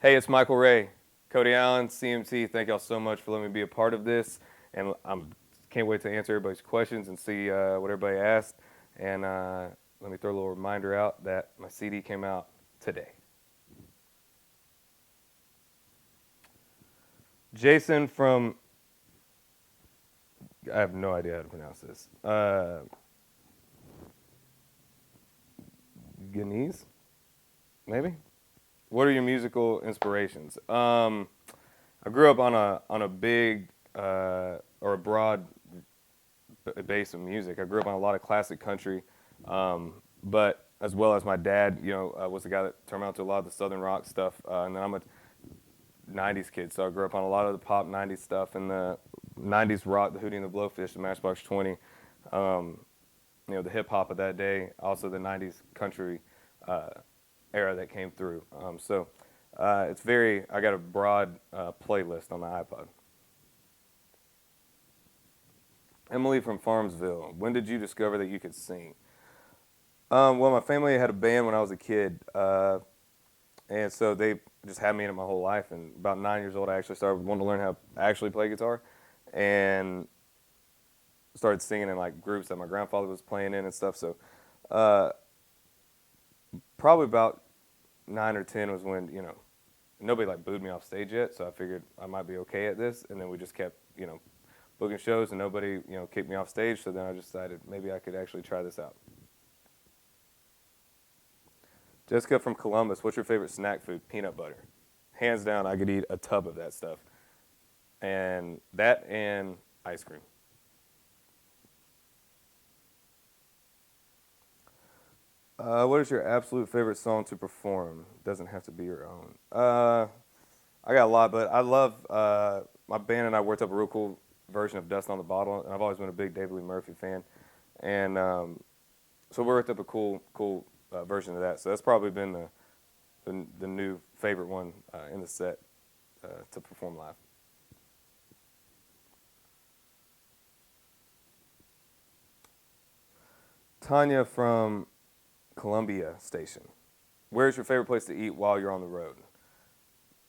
Hey, it's Michael Ray, Cody Allen, CMT. Thank y'all so much for letting me be a part of this, and can't wait to answer everybody's questions and see what everybody asked. And let me throw a little reminder out that my CD came out today. Jason from I have no idea how to pronounce this. Guineas, maybe. What are your musical inspirations? I grew up on a big or a broad base of music. I grew up on a lot of classic country, but as well as my dad, was the guy that turned me on to a lot of the southern rock stuff. And then I'm a '90s kid, so I grew up on a lot of the pop '90s stuff and the '90s rock, the Hootie and the Blowfish, the Matchbox 20, the hip hop of that day, also the '90s country uh, era that came through. It's very. I got a broad playlist on the iPod. Emily from Farmsville. When did you discover that you could sing? Well, my family had a band when I was a kid, and so they just had me in it my whole life. And about 9 years old, I actually started wanting to learn how to actually play guitar, and started singing in like groups that my grandfather was playing in and stuff. So, uh, probably about 9 or 10 was when nobody like booed me off stage yet. So I figured I might be okay at this, and then we just kept booking shows, and nobody kicked me off stage. So then I just decided maybe I could actually try this out. Jessica from Columbus, what's your favorite snack food? Peanut butter. Hands down, I could eat a tub of that stuff. And that and ice cream. What is your absolute favorite song to perform? Doesn't have to be your own. I got a lot, but I love my band and I worked up a real cool version of Dust on the Bottle, and I've always been a big David Lee Murphy fan, and so we worked up a cool version of that. So that's probably been the new favorite one in the set to perform live. Tanya from Columbia Station. Where's your favorite place to eat while you're on the road?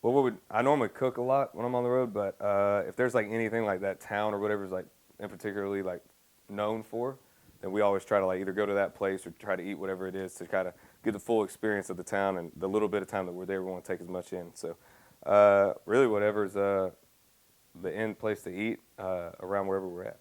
Well, what would I normally cook a lot when I'm on the road, but if there's like anything like that town or whatever is like in particularly like known for, then we always try to like either go to that place or try to eat whatever it is to kind of get the full experience of the town, and the little bit of time that we're there, we want to take as much in. So really, whatever's the end place to eat around wherever we're at.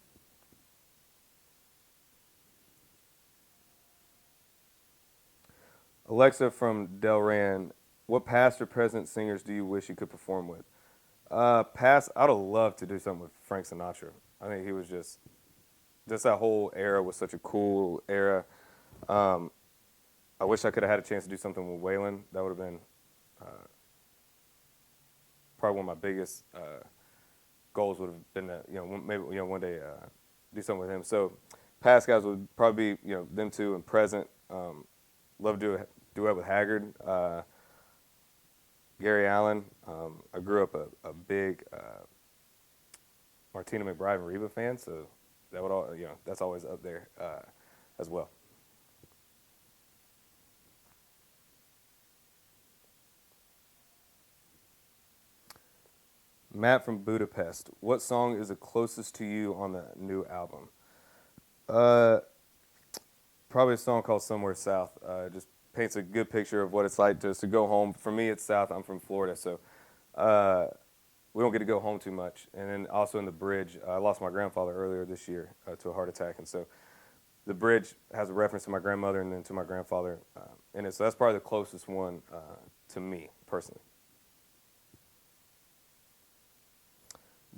Alexa from Delran, what past or present singers do you wish you could perform with? Past, I'd have loved to do something with Frank Sinatra. I think he was just that whole era was such a cool era. Um, I wish I could have had a chance to do something with Waylon. That would have been uh, probably one of my biggest goals. Would have been to maybe one day do something with him. So past guys would probably be them two, and present. Love to do a duet with Haggard. Gary Allen. I grew up a big Martina McBride and Reba fan, so that would all that's always up there as well. Matt from Budapest. What song is the closest to you on the new album? Uh, Probably a song called "Somewhere South." Just paints a good picture of what it's like to go home. For me, it's South. I'm from Florida, so uh, we don't get to go home too much. And then also in the bridge, I lost my grandfather earlier this year to a heart attack, and so the bridge has a reference to my grandmother and then to my grandfather in it. So that's probably the closest one to me personally.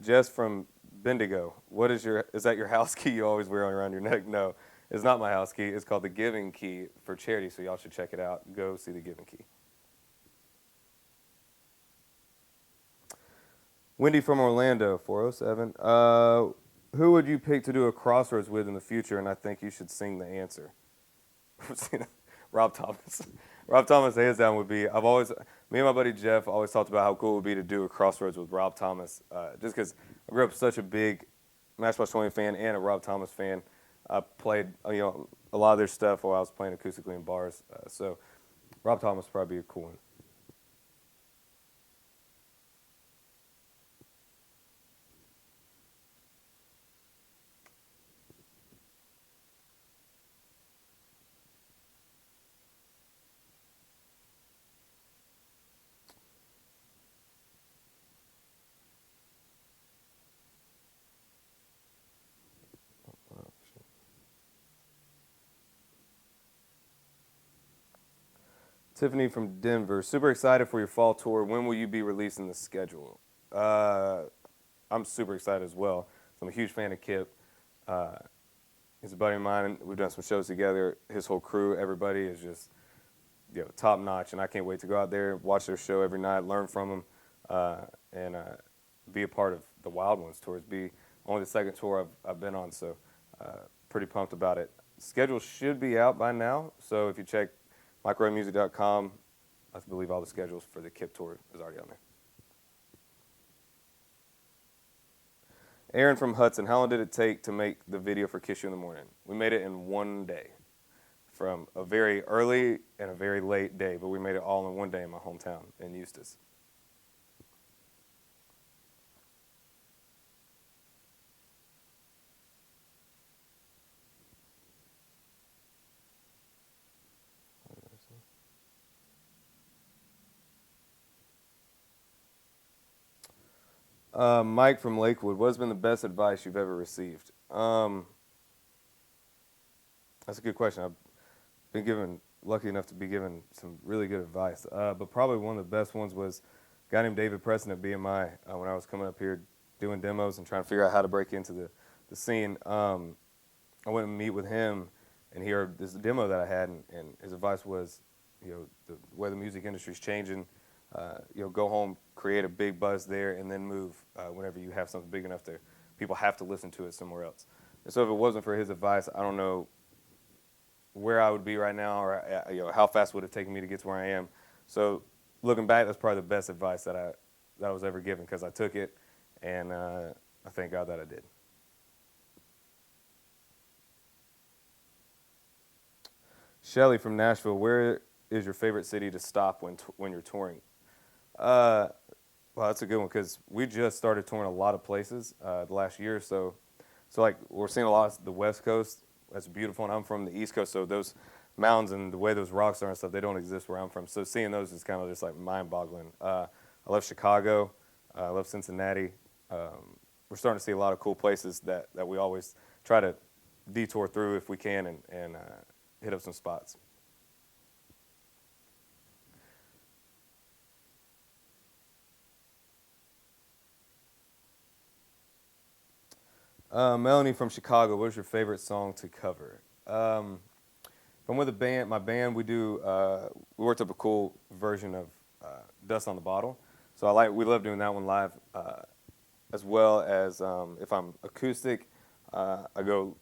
Jess from Bendigo. What is that your house key you always wear around your neck? No, it's not my house key. It's called the Giving Key for charity, so y'all should check it out. Go see the Giving Key. Wendy from Orlando, 407. Who would you pick to do a crossroads with in the future? And I think you should sing the answer. Rob Thomas. Rob Thomas, hands down, would be. Me and my buddy Jeff always talked about how cool it would be to do a crossroads with Rob Thomas, just because I grew up such a big Matchbox 20 fan and a Rob Thomas fan. I played, a lot of their stuff while I was playing acoustically in bars. So Rob Thomas would probably be a cool one. Tiffany from Denver. Super excited for your fall tour. When will you be releasing the schedule? I'm super excited as well. So I'm a huge fan of Kip. Uh, he's a buddy of mine. We've done some shows together. His whole crew, everybody is just top notch, and I can't wait to go out there, watch their show every night, learn from them, and be a part of the Wild Ones tours. Be only the second tour I've been on, so pretty pumped about it. Schedule should be out by now, so if you check micromusic.com, I believe all the schedules for the Kip tour is already on there. Aaron from Hudson, how long did it take to make the video for Kiss You in the Morning? We made it in one day, from a very early and a very late day, but we made it all in one day in my hometown in Eustis. Mike from Lakewood, what has been the best advice you've ever received? That's a good question. I've been lucky enough to be given some really good advice. But probably one of the best ones was a guy named David Preston at BMI when I was coming up here doing demos and trying to figure out how to break into the scene. I went and meet with him, and he heard this demo that I had, and his advice was, the way the music industry is changing, go home, create a big buzz there, and then move whenever you have something big enough there. People have to listen to it somewhere else. And so if it wasn't for his advice, I don't know where I would be right now, or how fast would it take me to get to where I am. So looking back, that's probably the best advice that I was ever given, because I took it, and I thank God that I did. Shelly from Nashville, where is your favorite city to stop when you're touring? Well, that's a good one, because we just started touring a lot of places the last year or so. So like we're seeing a lot of the West Coast. That's beautiful, and I'm from the East Coast, so those mountains and the way those rocks are and stuff, they don't exist where I'm from. So seeing those is kind of just like mind-boggling. I love Chicago. I love Cincinnati. We're starting to see a lot of cool places that we always try to detour through if we can and hit up some spots. Melanie from Chicago, what is your favorite song to cover? If I'm with my band, we worked up a cool version of Dust on the Bottle. So we love doing that one live, as well as if I'm acoustic, I go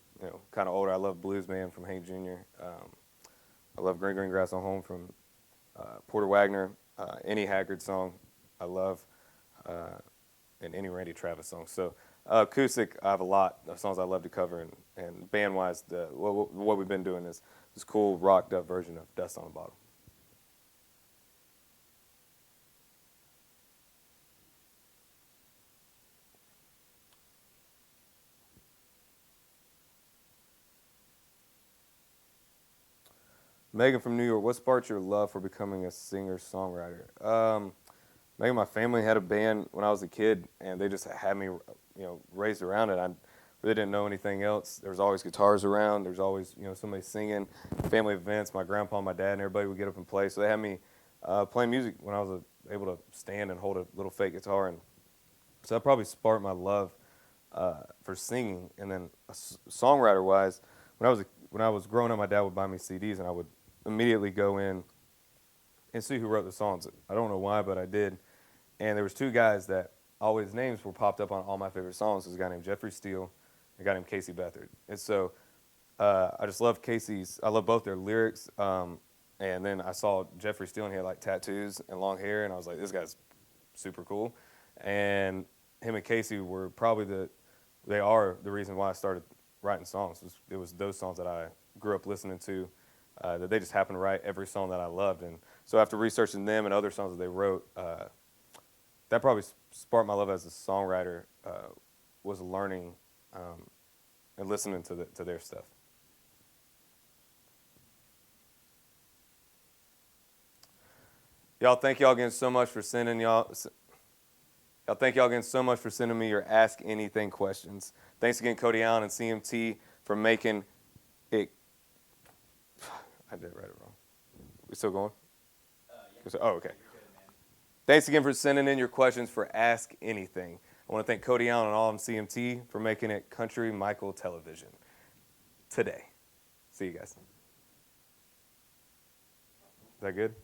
kind of older. I love Blues Man from Hank Jr. I love Green Green Grass on Home from Porter Wagner. Any Haggard song I love, and any Randy Travis song. So acoustic, I have a lot of songs I love to cover, and band-wise, what we've been doing is this cool rocked up version of Dust on the Bottle. Megan from New York, what sparked your love for becoming a singer-songwriter? Megan, my family had a band when I was a kid, and they just had me, raised around it. I really didn't know anything else. There was always guitars around. There was always, somebody singing. Family events, my grandpa, my dad, and everybody would get up and play. So they had me playing music when I was able to stand and hold a little fake guitar, and so that probably sparked my love for singing. And then songwriter-wise, when I was growing up, my dad would buy me CDs, and I would immediately go in and see who wrote the songs. I don't know why, but I did. And there was two guys that always names were popped up on all my favorite songs. There's a guy named Jeffrey Steele and a guy named Casey Beathard. And so I just love I love both their lyrics. And then I saw Jeffrey Steele, and he had like tattoos and long hair, and I was like, this guy's super cool. And him and Casey were probably they are the reason why I started writing songs. It was those songs that I grew up listening to, that they just happened to write every song that I loved. And so after researching them and other songs that they wrote, that probably sparked my love as a songwriter, was learning and listening to their stuff. Y'all, thank y'all again so much for sending me your Ask Anything questions. Thanks again, Cody Allen and CMT, for making it. I did write it wrong. We still going? Oh, okay. Thanks again for sending in your questions for Ask Anything. I want to thank Cody Allen and all of CMT for making it Country Michael Television today. See you guys. Is that good?